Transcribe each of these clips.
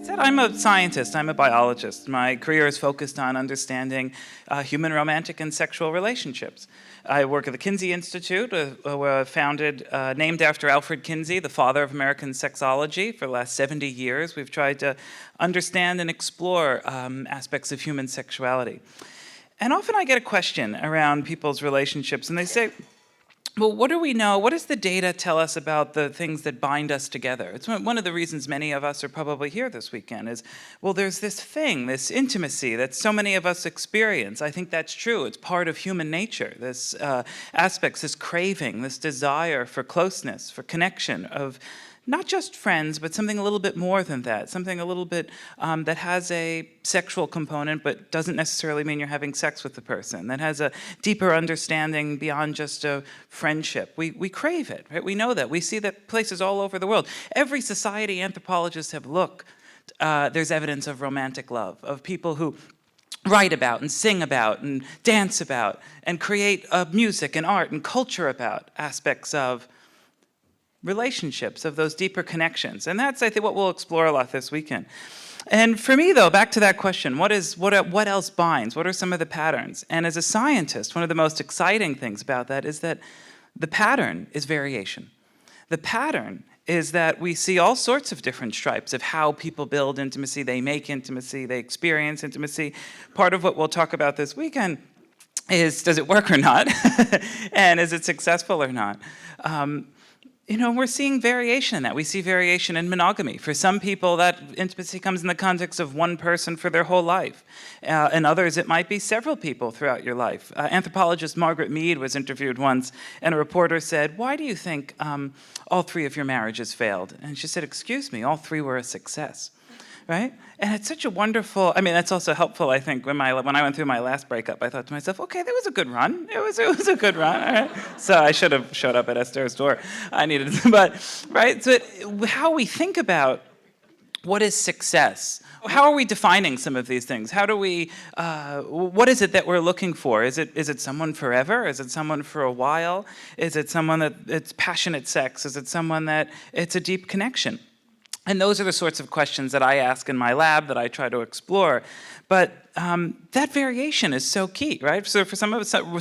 said, I'm a scientist, I'm a biologist. My career is focused on understanding human romantic and sexual relationships. I work at the Kinsey Institute, named after Alfred Kinsey, the father of American sexology. For the last 70 years, we've tried to understand and explore aspects of human sexuality. And often I get a question around people's relationships, and they say, well, what do we know? What does the data tell us about the things that bind us together? It's one of the reasons many of us are probably here this weekend is, well, there's this thing, this intimacy that so many of us experience. I think that's true. It's part of human nature, this aspects, this craving, this desire for closeness, for connection, of not just friends, but something a little bit more than that, something a little bit that has a sexual component, but doesn't necessarily mean you're having sex with the person, that has a deeper understanding beyond just a friendship. We crave it, right? We know that. We see that places all over the world. Every society anthropologists have looked, there's evidence of romantic love, of people who write about and sing about and dance about and create music and art and culture about aspects of relationships, of those deeper connections. And that's, I think, what we'll explore a lot this weekend. And for me, though, back to that question, what else binds? What are some of the patterns? And as a scientist, one of the most exciting things about that is that the pattern is variation. The pattern is that we see all sorts of different stripes of how people build intimacy, they make intimacy, they experience intimacy. Part of what we'll talk about this weekend is, does it work or not? And is it successful or not? We're seeing variation in that. We see variation in monogamy. For some people, that intimacy comes in the context of one person for their whole life. In others, it might be several people throughout your life. Anthropologist Margaret Mead was interviewed once, and a reporter said, "Why do you think all three of your marriages failed?" And she said, "Excuse me, all three were a success." Right? And it's such a wonderful, that's also helpful, I think, when I went through my last breakup, I thought to myself, okay, that was a good run. It was a good run, all right? So I should have showed up at Esther's door. I needed to, but, right? So how we think about what is success? How are we defining some of these things? How do we, what is it that we're looking for? Is it someone forever? Is it someone for a while? Is it someone that it's passionate sex? Is it someone that it's a deep connection? And those are the sorts of questions that I ask in my lab, that I try to explore. But that variation is so key, right? So for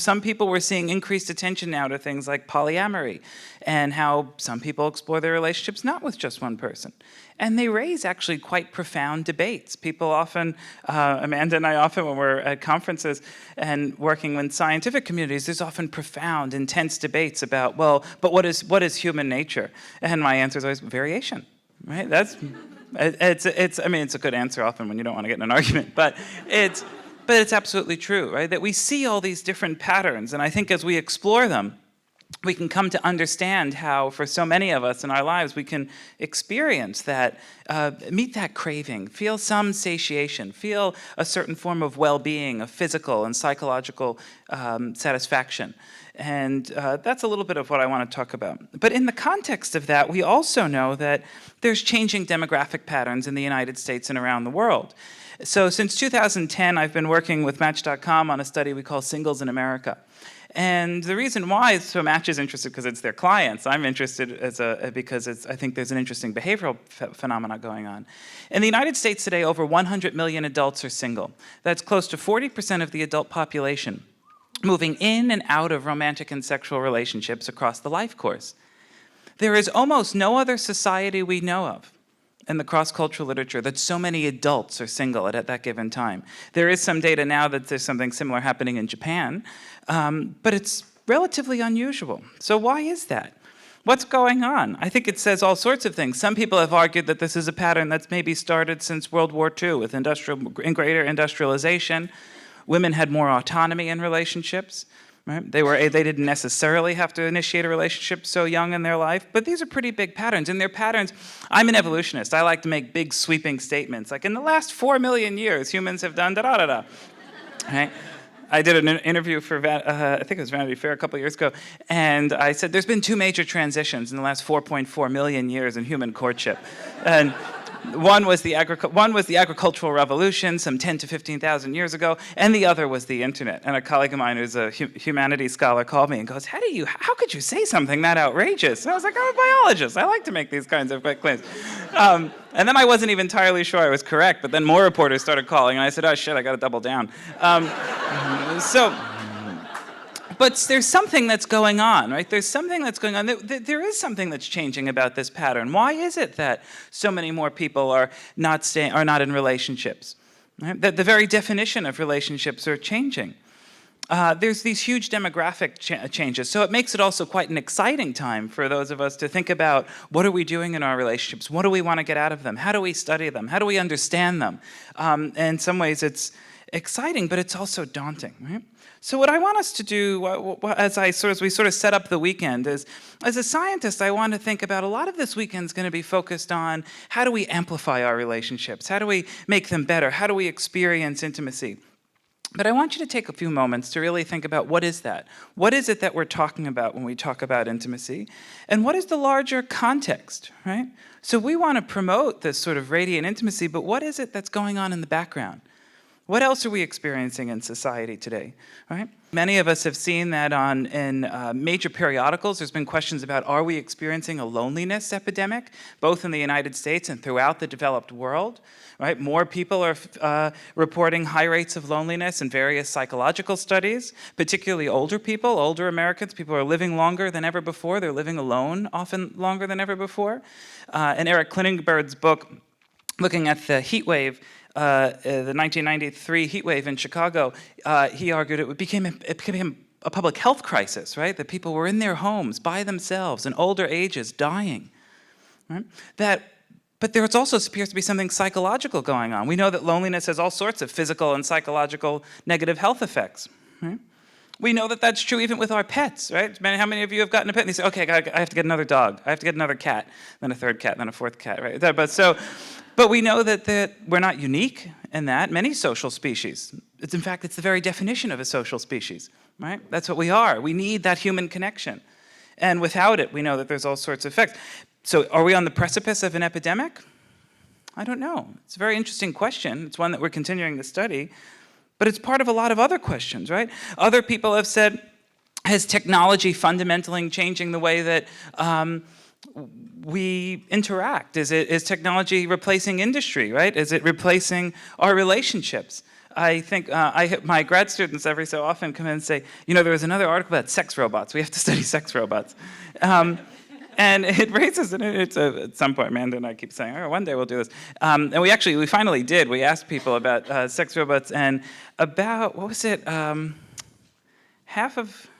some people, we're seeing increased attention now to things like polyamory, and how some people explore their relationships not with just one person. And they raise actually quite profound debates. People often, Amanda and I often, when we're at conferences and working with scientific communities, there's often profound, intense debates about, well, but what is human nature? And my answer is always variation. Right? It's a good answer often when you don't want to get in an argument, but it's absolutely true, right? That we see all these different patterns, and I think as we explore them, we can come to understand how, for so many of us in our lives, we can experience that, meet that craving, feel some satiation, feel a certain form of well-being, of physical and psychological satisfaction. And that's a little bit of what I want to talk about. But in the context of that, we also know that there's changing demographic patterns in the United States and around the world. So since 2010, I've been working with Match.com on a study we call Singles in America. And the reason why is, so Match is interested because it's their clients. I'm interested because I think there's an interesting behavioral phenomena going on. In the United States today, over 100 million adults are single. That's close to 40% of the adult population, moving in and out of romantic and sexual relationships across the life course. There is almost no other society we know of in the cross-cultural literature that so many adults are single at that given time. There is some data now that there's something similar happening in Japan, but it's relatively unusual. So why is that? What's going on? I think it says all sorts of things. Some people have argued that this is a pattern that's maybe started since World War II with greater industrialization. Women had more autonomy in relationships. Right? They didn't necessarily have to initiate a relationship so young in their life, but these are pretty big patterns. And they're patterns, I'm an evolutionist. I like to make big sweeping statements. Like, in the last 4 million years, humans have done da-da-da-da. Right? I did an interview for, I think it was Vanity Fair a couple years ago, and I said, there's been 2 major transitions in the last 4.4 million years in human courtship. And One was the agricultural revolution some 10 to 15,000 years ago, and the other was the internet. And a colleague of mine who's a humanities scholar called me and goes, how could you say something that outrageous? And I was like, I'm a biologist. I like to make these kinds of claims. And then I wasn't even entirely sure I was correct, but then more reporters started calling, and I said, oh shit, I gotta double down. But there's something that's going on, right? There's something that's going on. There is something that's changing about this pattern. Why is it that so many more people are not in relationships? Right? That the very definition of relationships are changing. There's these huge demographic changes, so it makes it also quite an exciting time for those of us to think about what are we doing in our relationships? What do we want to get out of them? How do we study them? How do we understand them? In some ways, it's exciting, but it's also daunting, right? So what I want us to do, as we sort of set up the weekend, is as a scientist, I want to think about a lot of this weekend is going to be focused on how do we amplify our relationships? How do we make them better? How do we experience intimacy? But I want you to take a few moments to really think about what is that? What is it that we're talking about when we talk about intimacy? And what is the larger context, right? So we want to promote this sort of radiant intimacy, but what is it that's going on in the background? What else are we experiencing in society today, right? Many of us have seen that in major periodicals. There's been questions about, are we experiencing a loneliness epidemic, both in the United States and throughout the developed world, right? More people are reporting high rates of loneliness in various psychological studies, particularly older people, older Americans. People are living longer than ever before. They're living alone often longer than ever before. In Eric Klinenberg's book, looking at the heat wave, the 1993 heat wave in Chicago, he argued it became a public health crisis, right? That people were in their homes by themselves in older ages dying, right? But there also appears to be something psychological going on. We know that loneliness has all sorts of physical and psychological negative health effects, right? We know that that's true even with our pets, right? How many of you have gotten a pet and you say, okay, I have to get another dog, I have to get another cat, then a third cat, then a fourth cat, right? But we know that we're not unique in that. Many social species, in fact, it's the very definition of a social species, right? That's what we are. We need that human connection. And without it, we know that there's all sorts of effects. So are we on the precipice of an epidemic? I don't know. It's a very interesting question. It's one that we're continuing to study. But it's part of a lot of other questions, right? Other people have said, has technology fundamentally changing the way that we interact? Is technology replacing industry, right? Is it replacing our relationships? I think my grad students every so often come in and say, there was another article about sex robots. We have to study sex robots. And it raises, at some point, Amanda and I keep saying, one day we'll do this. And we finally did. We asked people about sex robots, and about, what was it, half of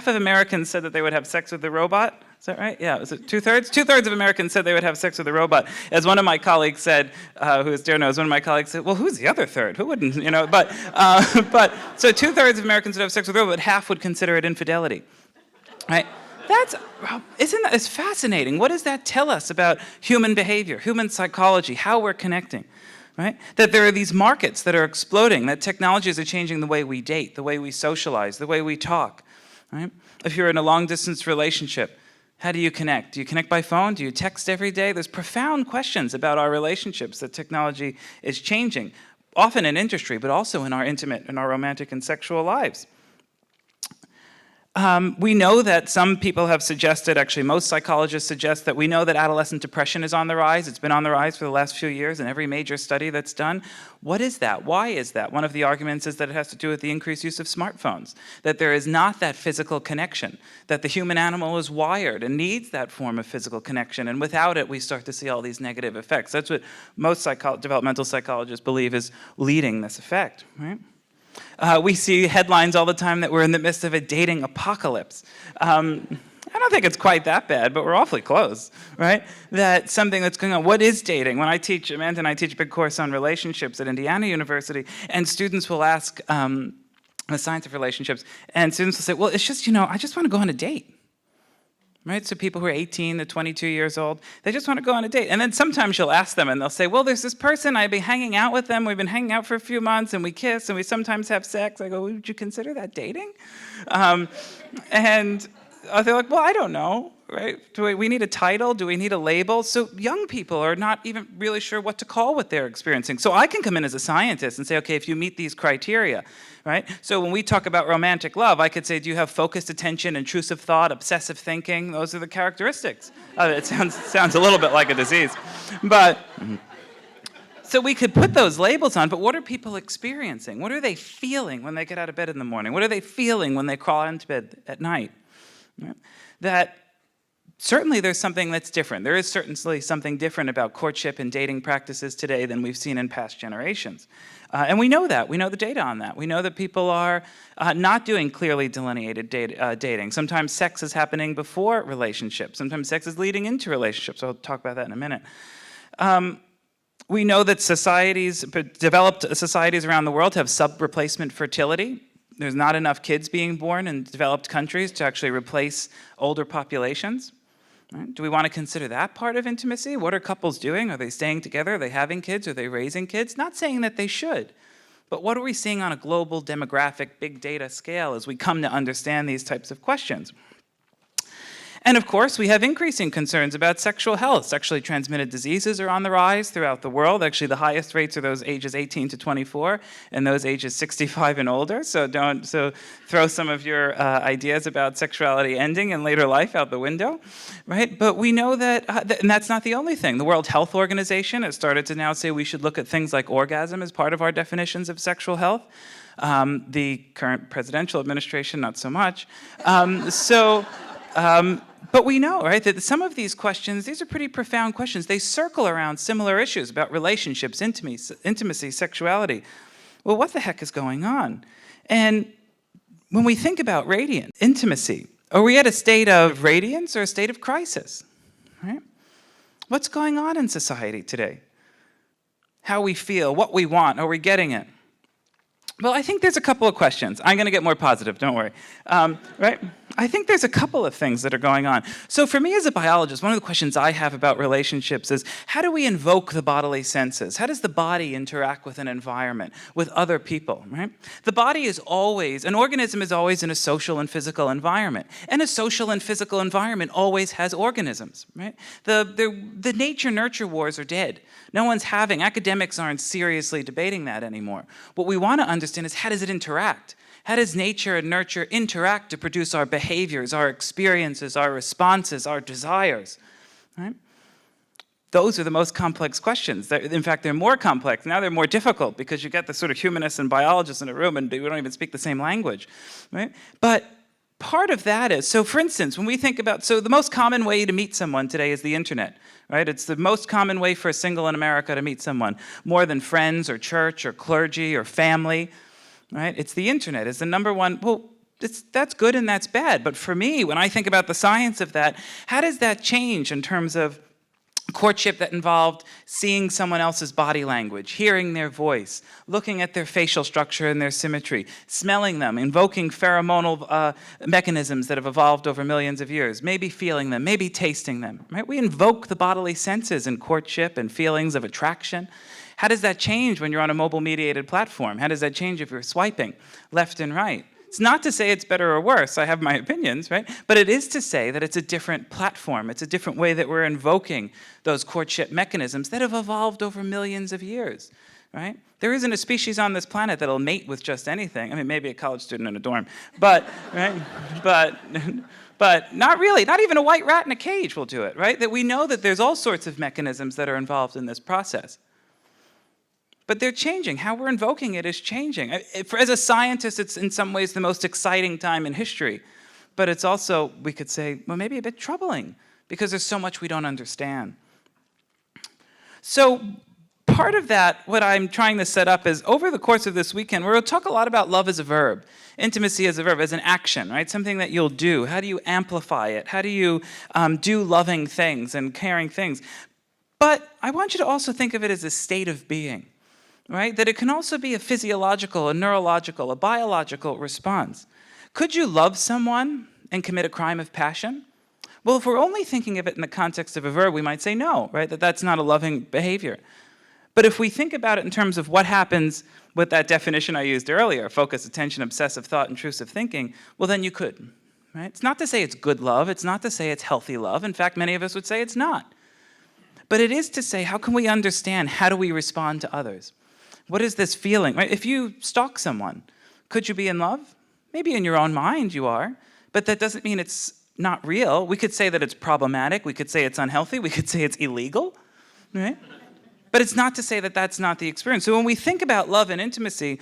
Americans said that they would have sex with the robot. Is that right? Yeah, was it two-thirds? Two-thirds of Americans said they would have sex with a robot. As one of my colleagues said, who is dear knows, one of my colleagues said, well, who's the other third? Who wouldn't, so two-thirds of Americans would have sex with a robot, but half would consider it infidelity, right? Isn't that fascinating? What does that tell us about human behavior, human psychology, how we're connecting, right? That there are these markets that are exploding, that technologies are changing the way we date, the way we socialize, the way we talk, right? If you're in a long-distance relationship, how do you connect? Do you connect by phone? Do you text every day? There's profound questions about our relationships that technology is changing, often in industry, but also in our intimate, in our romantic and sexual lives. We know that some people have suggested, actually most psychologists suggest that we know that adolescent depression is on the rise. It's been on the rise for the last few years in every major study that's done. What is that? Why is that? One of the arguments is that it has to do with the increased use of smartphones, that there is not that physical connection, that the human animal is wired and needs that form of physical connection, and without it we start to see all these negative effects. That's what most developmental psychologists believe is leading this effect, right? We see headlines all the time that we're in the midst of a dating apocalypse. I don't think it's quite that bad, but we're awfully close, right? That something that's going on. What is dating? When Amanda and I teach a big course on relationships at Indiana University, and students will ask the science of relationships, and students will say, well, it's just, I just want to go on a date. Right? So people who are 18 to 22 years old, they just want to go on a date. And then sometimes you'll ask them and they'll say, well, there's this person, I've been hanging out with them, we've been hanging out for a few months and we kiss and we sometimes have sex. I go, would you consider that dating? And they're like, well, I don't know. right? Do we need a title? Do we need a label? So young people are not even really sure what to call what they're experiencing. So I can come in as a scientist and say, okay, if you meet these criteria, right? So when we talk about romantic love, I could say, do you have focused attention, intrusive thought, obsessive thinking? Those are the characteristics. It sounds a little bit like a disease. But so we could put those labels on, but what are people experiencing? What are they feeling when they get out of bed in the morning? What are they feeling when they crawl into bed at night? Right? That certainly there's something that's different. There is certainly something different about courtship and dating practices today than we've seen in past generations. And we know that. We know the data on that. We know that people are not doing clearly delineated dating. Sometimes sex is happening before relationships. Sometimes sex is leading into relationships. I'll talk about that in a minute. We know that developed societies around the world have sub-replacement fertility. There's not enough kids being born in developed countries to actually replace older populations. Right? Do we want to consider that part of intimacy? What are couples doing? Are they staying together? Are they having kids? Are they raising kids? Not saying that they should, but what are we seeing on a global demographic big data scale as we come to understand these types of questions? And of course, we have increasing concerns about sexual health. Sexually transmitted diseases are on the rise throughout the world. Actually, the highest rates are those ages 18 to 24 and those ages 65 and older. So throw some of your ideas about sexuality ending in later life out the window, right? But we know that, and that's not the only thing. The World Health Organization has started to now say we should look at things like orgasm as part of our definitions of sexual health. The current presidential administration, not so much. But we know, right, that some of these questions, these are pretty profound questions. They circle around similar issues about relationships, intimacy, sexuality. Well, what the heck is going on? And when we think about radiance, intimacy, are we at a state of radiance or a state of crisis? Right? What's going on in society today? How we feel, what we want, are we getting it? Well, I think there's a couple of questions. I'm going to get more positive, don't worry. Right? I think there's a couple of things that are going on. So for me as a biologist, one of the questions I have about relationships is, how do we invoke the bodily senses? How does the body interact with an environment, with other people, right? The body is always, an organism is always in a social and physical environment. And a social and physical environment always has organisms, right? The nature-nurture wars are dead. No one's academics aren't seriously debating that anymore. What we want to understand is, how does it interact? How does nature and nurture interact to produce our behaviors, our experiences, our responses, our desires? Right? Those are the most complex questions. In fact, they're more complex. Now they're more difficult because you get the sort of humanists and biologists in a room and we don't even speak the same language. Right? But part of that is, so for instance, when we think about, so the most common way to meet someone today is the internet. Right? It's the most common way for a single in America to meet someone, more than friends or church or clergy or family. Right? It's the internet. It's the number one. Well, that's good and that's bad. But for me, when I think about the science of that, how does that change in terms of courtship that involved seeing someone else's body language, hearing their voice, looking at their facial structure and their symmetry, smelling them, invoking pheromonal mechanisms that have evolved over millions of years, maybe feeling them, maybe tasting them. Right? We invoke the bodily senses in courtship and feelings of attraction. How does that change when you're on a mobile-mediated platform? How does that change if you're swiping left and right? It's not to say it's better or worse. I have my opinions, right? But it is to say that it's a different platform. It's a different way that we're invoking those courtship mechanisms that have evolved over millions of years, right? There isn't a species on this planet that'll mate with just anything. I mean, maybe a college student in a dorm, but, right? But not really. Not even a white rat in a cage will do it, right? That we know that there's all sorts of mechanisms that are involved in this process. But they're changing. How we're invoking it is changing. As a scientist, it's in some ways the most exciting time in history. But it's also, we could say, well, maybe a bit troubling, because there's so much we don't understand. So part of that, what I'm trying to set up is, over the course of this weekend, we're going to talk a lot about love as a verb, intimacy as a verb, as an action, right? Something that you'll do. How do you amplify it? How do you do loving things and caring things? But I want you to also think of it as a state of being. Right? That it can also be a physiological, a neurological, a biological response. Could you love someone and commit a crime of passion? Well, if we're only thinking of it in the context of a verb, we might say no, right? That's not a loving behavior. But if we think about it in terms of what happens with that definition I used earlier, focus, attention, obsessive thought, intrusive thinking, well, then you could. right? It's not to say it's good love. It's not to say it's healthy love. In fact, many of us would say it's not. But it is to say, how can we understand, how do we respond to others? What is this feeling, right? If you stalk someone, could you be in love? Maybe in your own mind you are, but that doesn't mean it's not real. We could say that it's problematic. We could say it's unhealthy. We could say it's illegal, right? But it's not to say that that's not the experience. So when we think about love and intimacy,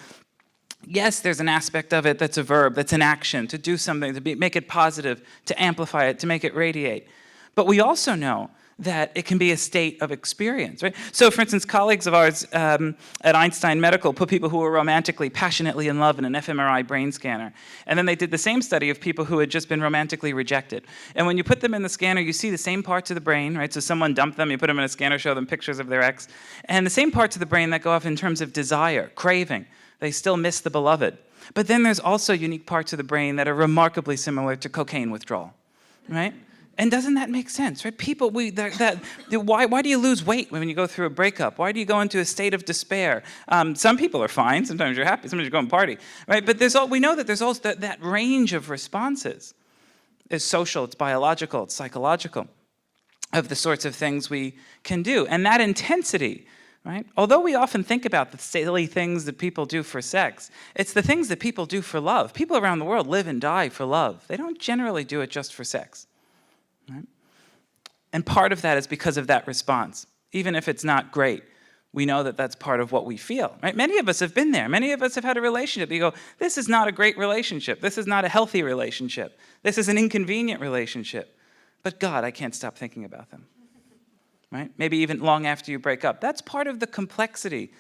yes, there's an aspect of it that's a verb, that's an action, to do something, make it positive, to amplify it, to make it radiate. But we also know that it can be a state of experience, right? So, for instance, colleagues of ours at Einstein Medical put people who were romantically, passionately in love in an fMRI brain scanner. And then they did the same study of people who had just been romantically rejected. And when you put them in the scanner, you see the same parts of the brain, right? So someone dumped them, you put them in a scanner, show them pictures of their ex. And the same parts of the brain that go off in terms of desire, craving. They still miss the beloved. But then there's also unique parts of the brain that are remarkably similar to cocaine withdrawal, right? And doesn't that make sense, right? People, why do you lose weight when you go through a breakup? Why do you go into a state of despair? Some people are fine. Sometimes you're happy. Sometimes you go and party, right? But we know that there's also that range of responses. It's social, it's biological, it's psychological, of the sorts of things we can do. And that intensity, right? Although we often think about the silly things that people do for sex, it's the things that people do for love. People around the world live and die for love. They don't generally do it just for sex. Right? And part of that is because of that response. Even if it's not great, we know that that's part of what we feel. Right? Many of us have been there. Many of us have had a relationship. You go, this is not a great relationship. This is not a healthy relationship. This is an inconvenient relationship. But God, I can't stop thinking about them. Right? Maybe even long after you break up. That's part of the complexity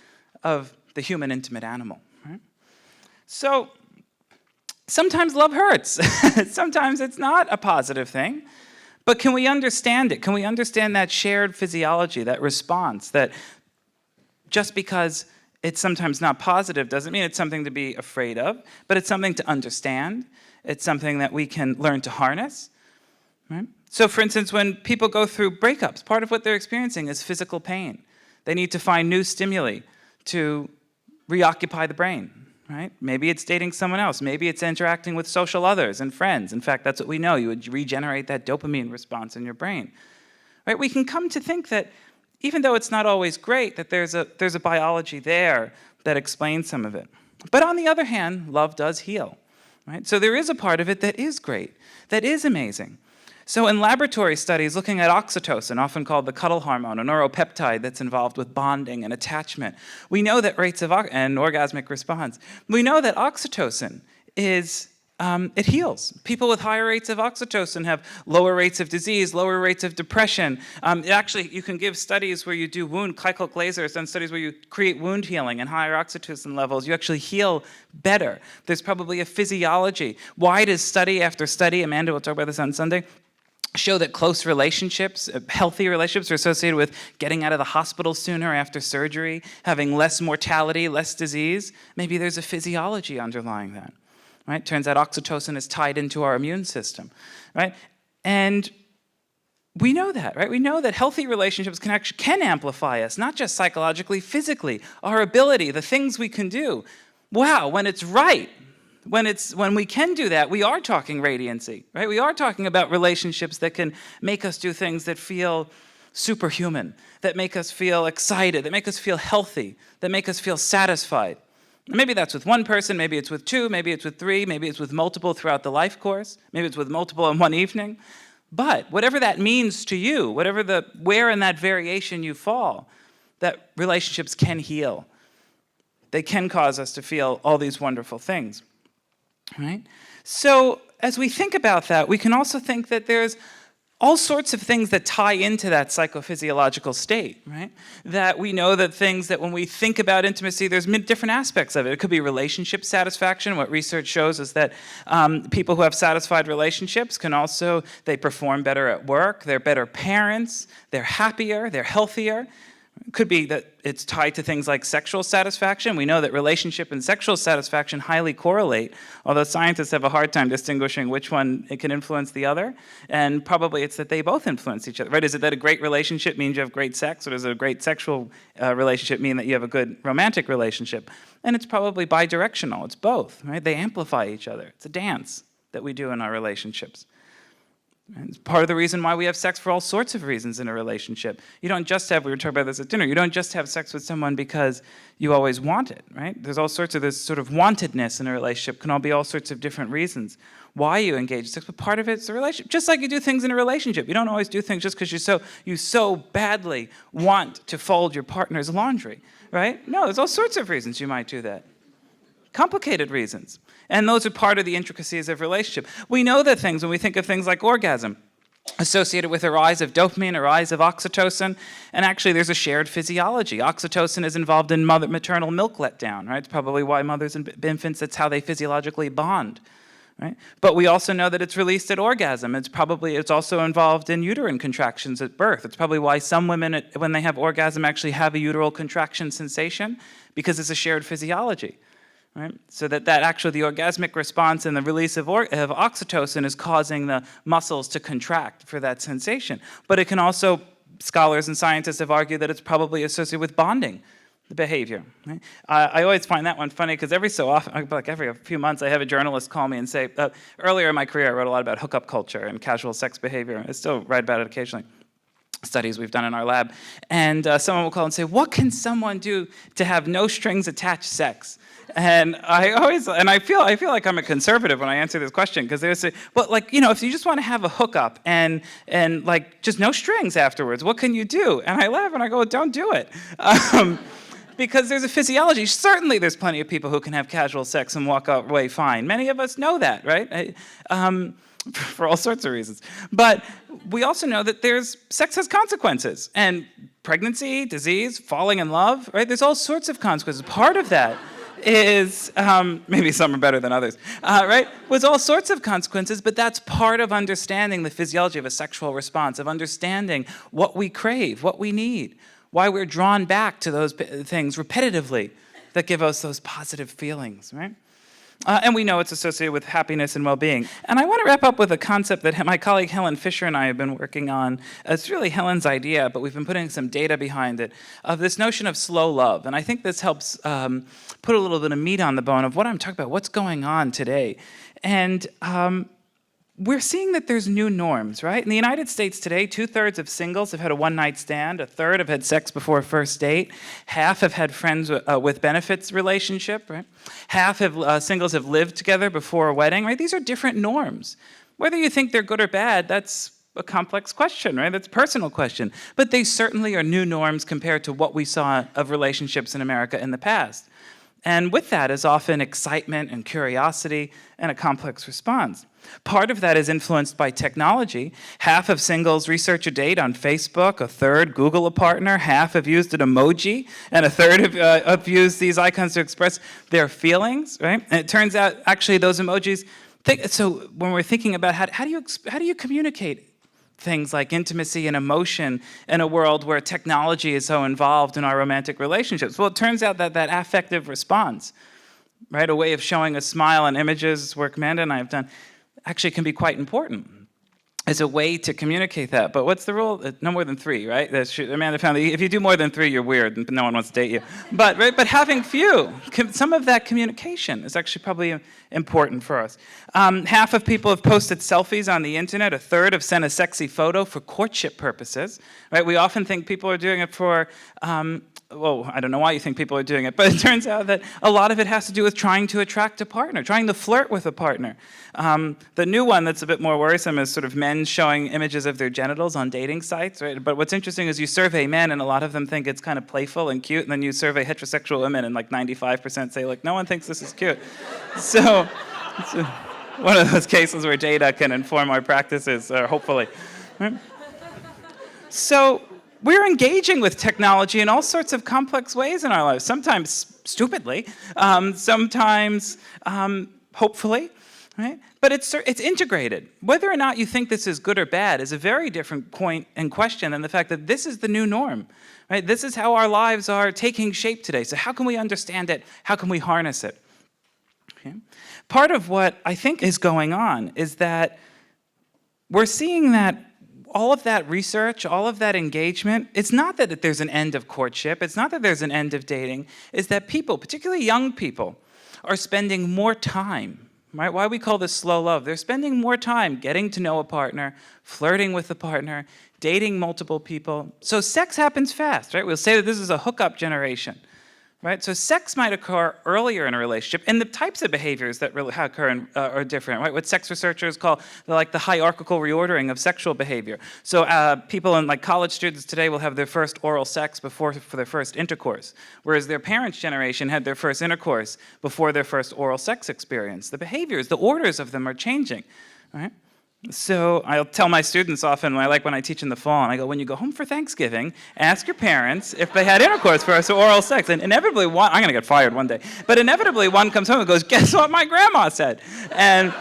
of the human intimate animal. Right? So sometimes love hurts. Sometimes it's not a positive thing. But can we understand it? Can we understand that shared physiology, that response, that just because it's sometimes not positive doesn't mean it's something to be afraid of, but it's something to understand. It's something that we can learn to harness. Right? So, for instance, when people go through breakups, part of what they're experiencing is physical pain. They need to find new stimuli to reoccupy the brain. Right? Maybe it's dating someone else. Maybe it's interacting with social others and friends. In fact, that's what we know. You would regenerate that dopamine response in your brain. Right? We can come to think that even though it's not always great, that there's a biology there that explains some of it. But on the other hand, love does heal. Right? So there is a part of it that is great, that is amazing. So in laboratory studies looking at oxytocin, often called the cuddle hormone, a neuropeptide that's involved with bonding and attachment, we know that rates of and orgasmic response, we know that oxytocin is, it heals. People with higher rates of oxytocin have lower rates of disease, lower rates of depression. Actually, you can give studies where you do Keuchel Glaser has done studies where you create wound healing and higher oxytocin levels. You actually heal better. There's probably a physiology. Why does study after study, Amanda will talk about this on Sunday, show that close relationships, healthy relationships, are associated with getting out of the hospital sooner after surgery, having less mortality, less disease? Maybe there's a physiology underlying that, right? Turns out oxytocin is tied into our immune system, right? And we know that, right? We know that healthy relationships can amplify us, not just psychologically, physically, our ability, the things we can do. Wow, when it's right, when we can do that, we are talking radiancy, right? We are talking about relationships that can make us do things that feel superhuman, that make us feel excited, that make us feel healthy, that make us feel satisfied. Maybe that's with one person, maybe it's with two, maybe it's with three, maybe it's with multiple throughout the life course, maybe it's with multiple in one evening. But whatever that means to you, where in that variation you fall, that relationships can heal. They can cause us to feel all these wonderful things. Right? So as we think about that, we can also think that there's all sorts of things that tie into that psychophysiological state, right? That we know that things that when we think about intimacy, there's different aspects of it. It could be relationship satisfaction. What research shows is that people who have satisfied relationships they perform better at work, they're better parents, they're happier, they're healthier. It could be that it's tied to things like sexual satisfaction. We know that relationship and sexual satisfaction highly correlate, although scientists have a hard time distinguishing which one it can influence the other. And probably it's that they both influence each other, right? Is it that a great relationship means you have great sex, or does a great sexual relationship mean that you have a good romantic relationship? And it's probably bidirectional. It's both, right? They amplify each other. It's a dance. that we do in our relationships. And it's part of the reason why we have sex for all sorts of reasons in a relationship. You don't just have, we were talking about this at dinner, you don't just have sex with someone because you always want it, right? There's all sorts of this sort of wantedness in a relationship, can all be all sorts of different reasons why you engage in sex, but part of it's the relationship. Just like you do things in a relationship. You don't always do things just because you so badly want to fold your partner's laundry, right? No, there's all sorts of reasons you might do that. Complicated reasons. And those are part of the intricacies of relationship. We know that things, when we think of things like orgasm, associated with a rise of dopamine, a rise of oxytocin, and actually there's a shared physiology. Oxytocin is involved in maternal milk letdown, right? It's probably why mothers and infants, that's how they physiologically bond, right? But we also know that it's released at orgasm. It's also involved in uterine contractions at birth. It's probably why some women, when they have orgasm, actually have a uteral contraction sensation, because it's a shared physiology. Right? So that actually the orgasmic response and the release of oxytocin is causing the muscles to contract for that sensation. But it can also, scholars and scientists have argued that it's probably associated with bonding, the behavior. Right? I always find that one funny because every so often, like every few months, I have a journalist call me and say, earlier in my career I wrote a lot about hookup culture and casual sex behavior. I still write about it occasionally. Studies we've done in our lab. And someone will call and say, what can someone do to have no strings attached sex? And I feel like I'm a conservative when I answer this question, because they say, well, like, if you just want to have a hookup and like just no strings afterwards, what can you do? And I laugh and I go, don't do it. Because there's a physiology. Certainly there's plenty of people who can have casual sex and walk away fine. Many of us know that, right? For all sorts of reasons. But we also know that sex has consequences. And pregnancy, disease, falling in love, right? There's all sorts of consequences. Part of that is, maybe some are better than others, right? With all sorts of consequences, but that's part of understanding the physiology of a sexual response, of understanding what we crave, what we need, why we're drawn back to those things repetitively that give us those positive feelings, right? And we know it's associated with happiness and well-being. And I want to wrap up with a concept that my colleague Helen Fisher and I have been working on. It's really Helen's idea, but we've been putting some data behind it, of this notion of slow love. And I think this helps put a little bit of meat on the bone of what I'm talking about, what's going on today. And we're seeing that there's new norms, right? In the United States today, 2/3 of singles have had a one-night stand, 1/3 have had sex before a first date, half have had friends with benefits relationship, right? Half of singles have lived together before a wedding, right? These are different norms. Whether you think they're good or bad, that's a complex question, right? That's a personal question. But they certainly are new norms compared to what we saw of relationships in America in the past. And with that is often excitement and curiosity and a complex response. Part of that is influenced by technology. Half of singles research a date on Facebook, 1/3 Google a partner, half have used an emoji, and 1/3 have used these icons to express their feelings, right? And it turns out, actually, those emojis, so when we're thinking about how do you communicate things like intimacy and emotion in a world where technology is so involved in our romantic relationships? Well, it turns out that affective response, right, a way of showing a smile and images, work Amanda and I have done, actually can be quite important as a way to communicate that. But what's the rule? No more than 3, right? Amanda found that if you do more than 3, you're weird and no one wants to date you. But having few, some of that communication is actually probably important for us. Half of people have posted selfies on the internet. 1/3 have sent a sexy photo for courtship purposes, right? We often think people are doing it for, well, I don't know why you think people are doing it, but it turns out that a lot of it has to do with trying to attract a partner, trying to flirt with a partner. The new one that's a bit more worrisome is sort of men showing images of their genitals on dating sites, right? But what's interesting is you survey men, and a lot of them think it's kind of playful and cute, and then you survey heterosexual women, and like 95% say, like, no one thinks this is cute. So it's one of those cases where data can inform our practices, hopefully. Right? So we're engaging with technology in all sorts of complex ways in our lives, sometimes stupidly, sometimes hopefully, right? But it's integrated. Whether or not you think this is good or bad is a very different point and question than the fact that this is the new norm, right? This is how our lives are taking shape today. So how can we understand it? How can we harness it? Okay. Part of what I think is going on is that we're seeing that all of that research, all of that engagement, it's not that there's an end of courtship, it's not that there's an end of dating, it's that people, particularly young people, are spending more time, right? Why we call this slow love. They're spending more time getting to know a partner, flirting with the partner, dating multiple people. So sex happens fast, right? We'll say that this is a hookup generation, right? So sex might occur earlier in a relationship, and the types of behaviors that really occur are different, right? What sex researchers call like the hierarchical reordering of sexual behavior. So people in like college students today will have their first oral sex for their first intercourse, whereas their parents' generation had their first intercourse before their first oral sex experience. The behaviors, the orders of them are changing, right? So I'll tell my students often, when I teach in the fall, and I go, when you go home for Thanksgiving, ask your parents if they had intercourse first or oral sex. And inevitably one, I'm going to get fired one day, but inevitably one comes home and goes, guess what my grandma said? And,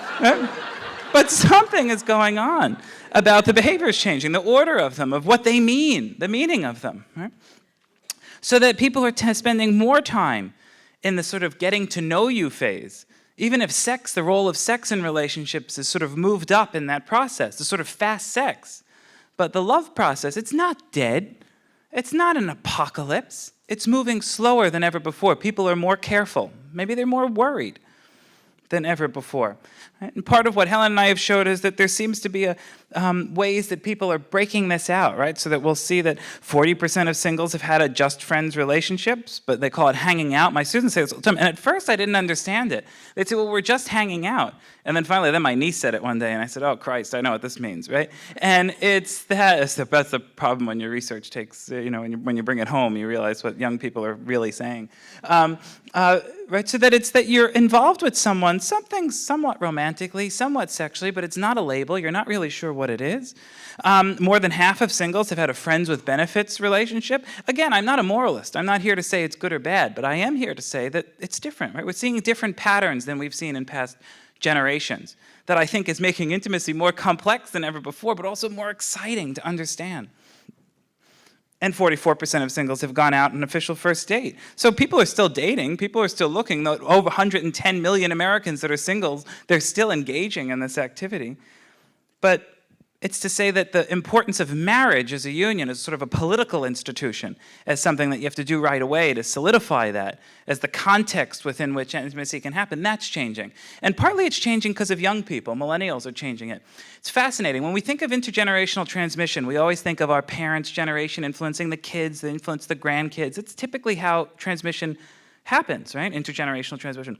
but something is going on about the behaviors changing, the order of them, of what they mean, the meaning of them. Right? So that people are spending more time in the sort of getting to know you phase. Even if sex, the role of sex in relationships is sort of moved up in that process, the sort of fast sex. But the love process, it's not dead. It's not an apocalypse. It's moving slower than ever before. People are more careful. Maybe they're more worried than ever before. And part of what Helen and I have showed is that there seems to be ways that people are breaking this out, right? So that we'll see that 40% of singles have had a just friends relationships, but they call it hanging out. My students say this all the time, and at first I didn't understand it. They'd say, well, we're just hanging out. And then finally, my niece said it one day, and I said, oh, Christ, I know what this means, right? And that's the problem when your research takes, when you bring it home, you realize what young people are really saying. Right, so that it's that you're involved with someone, something somewhat romantically, somewhat sexually, but it's not a label. You're not really sure what it is. More than half of singles have had a friends with benefits relationship. Again, I'm not a moralist. I'm not here to say it's good or bad, but I am here to say that it's different. Right? We're seeing different patterns than we've seen in past generations that I think is making intimacy more complex than ever before, but also more exciting to understand. And 44% of singles have gone out on an official first date. So people are still dating. People are still looking. Over 110 million Americans that are singles, they're still engaging in this activity. But it's to say that the importance of marriage as a union as sort of a political institution, as something that you have to do right away to solidify that, as the context within which intimacy can happen, that's changing. And partly it's changing because of young people. Millennials are changing it. It's fascinating. When we think of intergenerational transmission, we always think of our parents' generation influencing the kids, they influence the grandkids. It's typically how transmission happens, right? Intergenerational transmission.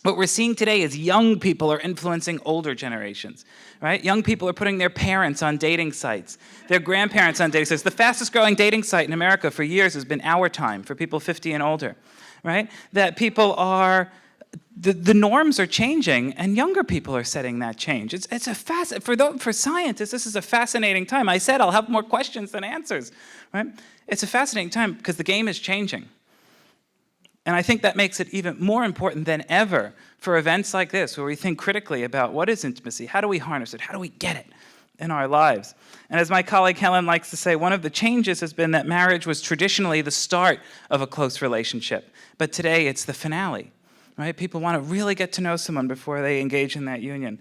What we're seeing today is young people are influencing older generations, right? Young people are putting their parents on dating sites, their grandparents on dating sites. The fastest growing dating site in America for years has been Our Time for people 50 and older, right? That people are, the norms are changing and younger people are setting that change. It's a for scientists, this is a fascinating time. I said I'll have more questions than answers, right? It's a fascinating time because the game is changing. And I think that makes it even more important than ever for events like this, where we think critically about what is intimacy, how do we harness it, how do we get it in our lives. And as my colleague Helen likes to say, one of the changes has been that marriage was traditionally the start of a close relationship, but today it's the finale, right? People want to really get to know someone before they engage in that union.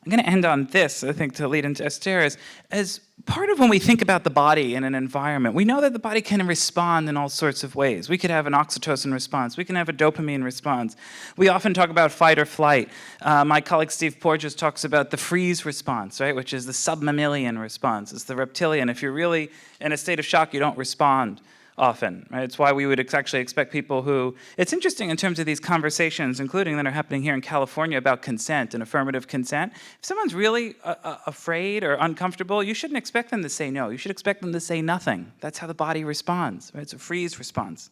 I'm going to end on this, I think, to lead into Esther, as part of when we think about the body in an environment, we know that the body can respond in all sorts of ways. We could have an oxytocin response. We can have a dopamine response. We often talk about fight or flight. My colleague Steve Porges talks about the freeze response, right, which is the submammalian response. It's the reptilian. If you're really in a state of shock, you don't respond often, right? It's why we would actually expect people who, it's interesting in terms of these conversations, including that are happening here in California about consent and affirmative consent. If someone's really afraid or uncomfortable, you shouldn't expect them to say no. You should expect them to say nothing. That's how the body responds, right? It's a freeze response,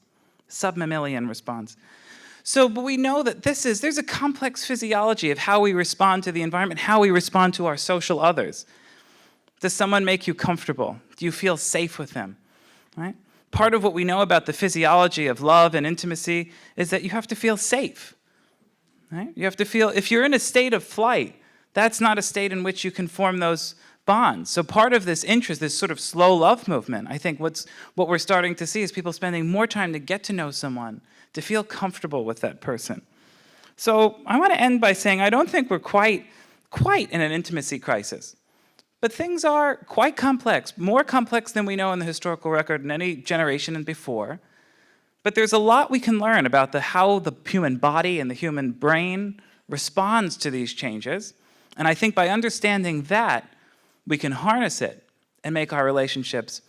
submammalian response. So, but we know that there's a complex physiology of how we respond to the environment, how we respond to our social others. Does someone make you comfortable? Do you feel safe with them, right? Part of what we know about the physiology of love and intimacy is that you have to feel safe, right? You have to feel, if you're in a state of flight, that's not a state in which you can form those bonds. So part of this interest, this sort of slow love movement, I think what we're starting to see is people spending more time to get to know someone, to feel comfortable with that person. So I want to end by saying I don't think we're quite in an intimacy crisis. But things are quite complex, more complex than we know in the historical record in any generation and before. But there's a lot we can learn about how the human body and the human brain responds to these changes. And I think by understanding that, we can harness it and make our relationships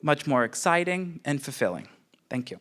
much more exciting and fulfilling. Thank you.